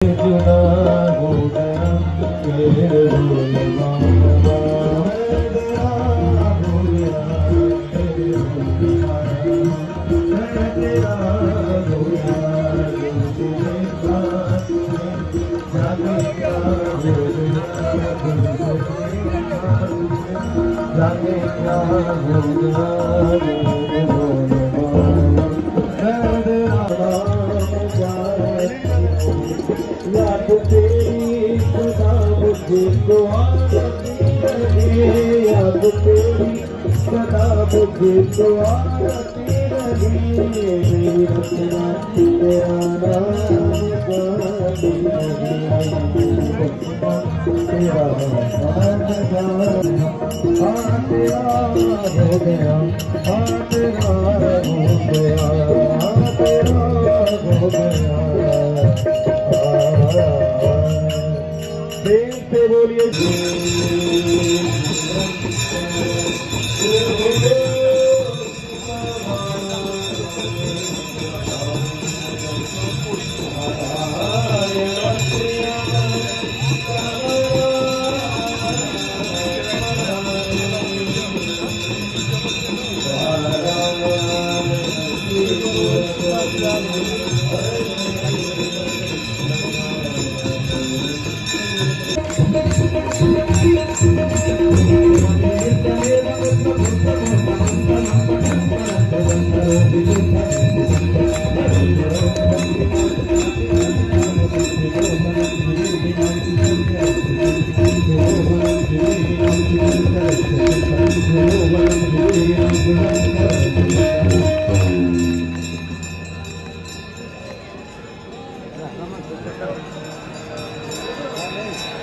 जुदा हो गया तेरे बोले मामा मैं तेरा हो गया तेरे बोले मामा मैं तेरा हो गया तुझे साथ जाने का हो गया जाने का हो गया तेरे बोले मामा मैं तेरा याद तेरी सदा मुझे को आती रहे याद तेरी सदा मुझे को आती रहे मेरी रचना तेरा नाम गाती रहे तेरा नाम तेरा हो गया तेरा हो गया तेरा हो गया प्रेम से बोलिए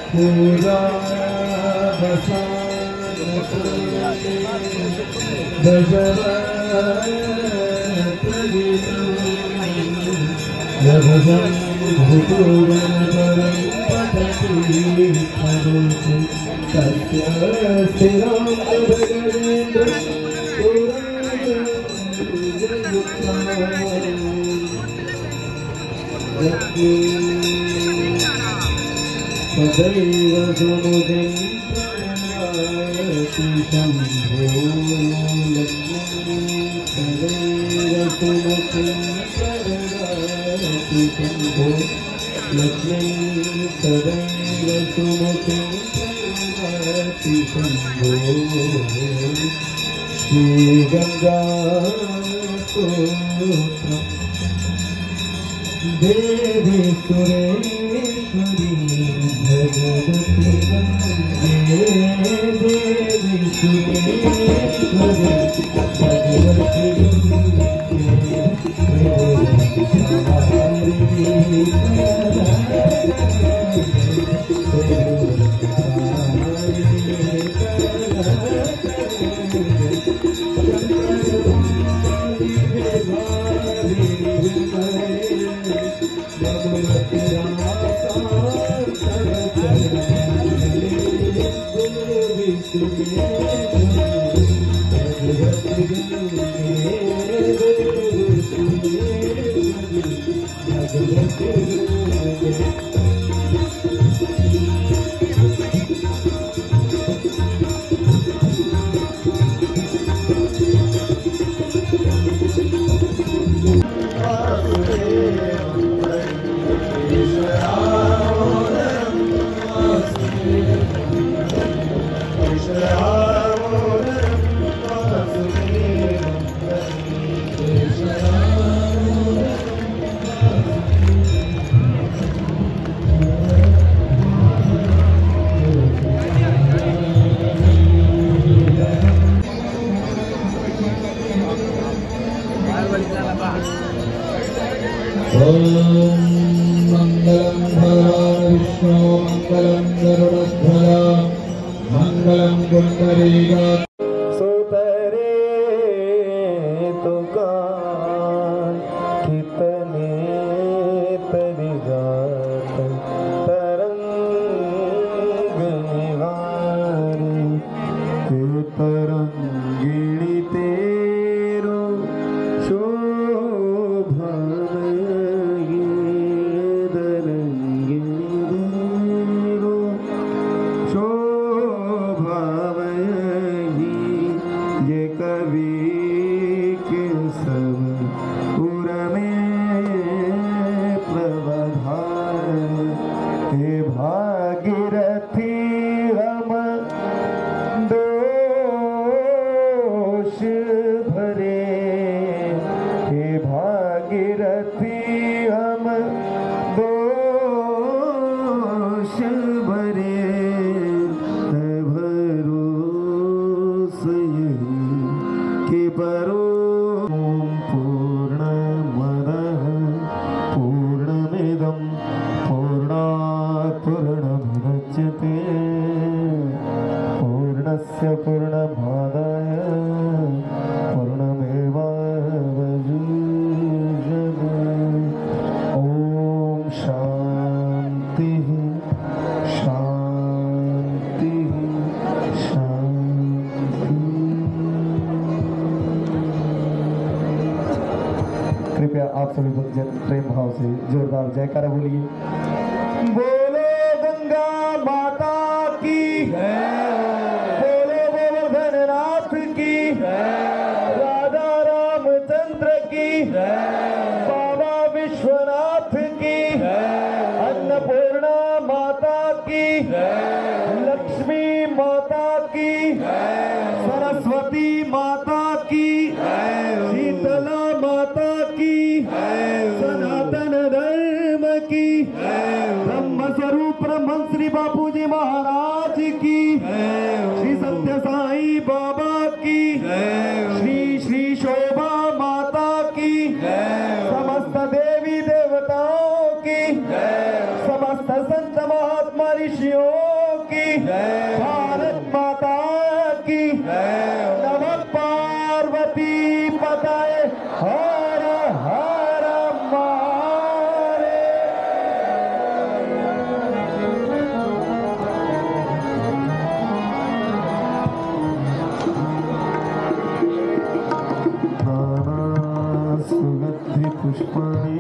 पूरा सदैव सुमुखं प्रणमाति शम्भो सदैव सुमुखं प्रणमाति शम्भो लक्ष्मीं सदैव सुमुखं प्रणमाति शम्भो श्रीगङ्गा स्तोत्रम् देवी सुरेश्वरी भगवती वन्दे देवी सुरेश्वरी भगवती मंगलम भगवान विष्णु मंगलम गरुड़ध्वजा मंगलम पुंडरीकाक्ष सुतरे तो कान कितने तरी जात तरंग निवारी के तरंगिणी तेरो शोभा दरंगी पूर्णमुदच्यते पूर्णस्य पूर्णमादाय पूर्णमेवावशिष्यते। ॐ शान्ति शान्ति शान्ति। कृपया आप सभी भक्त प्रेम भाव से जोरदार जयकारा बोलिए। बोलो गंगा माता की बोलो गोवर्धन नाथ की राधा रामचंद्र की बाबा विश्वनाथ की अन्नपूर्णा माता की लक्ष्मी माता की सरस्वती माता की शीतला माता की सनातन धर्म की ब्रह्म स्वरूप ब्रह्म श्री बापूजी महाराज की श्री सत्य साई बाबा की श्री श्री शोभा माता की समस्त देवी देवताओं की समस्त संत महात्मा ऋषियों की भारत माता की नमः पार्वती पताये हर हर महादेव। सुगंधि पुष्पाणि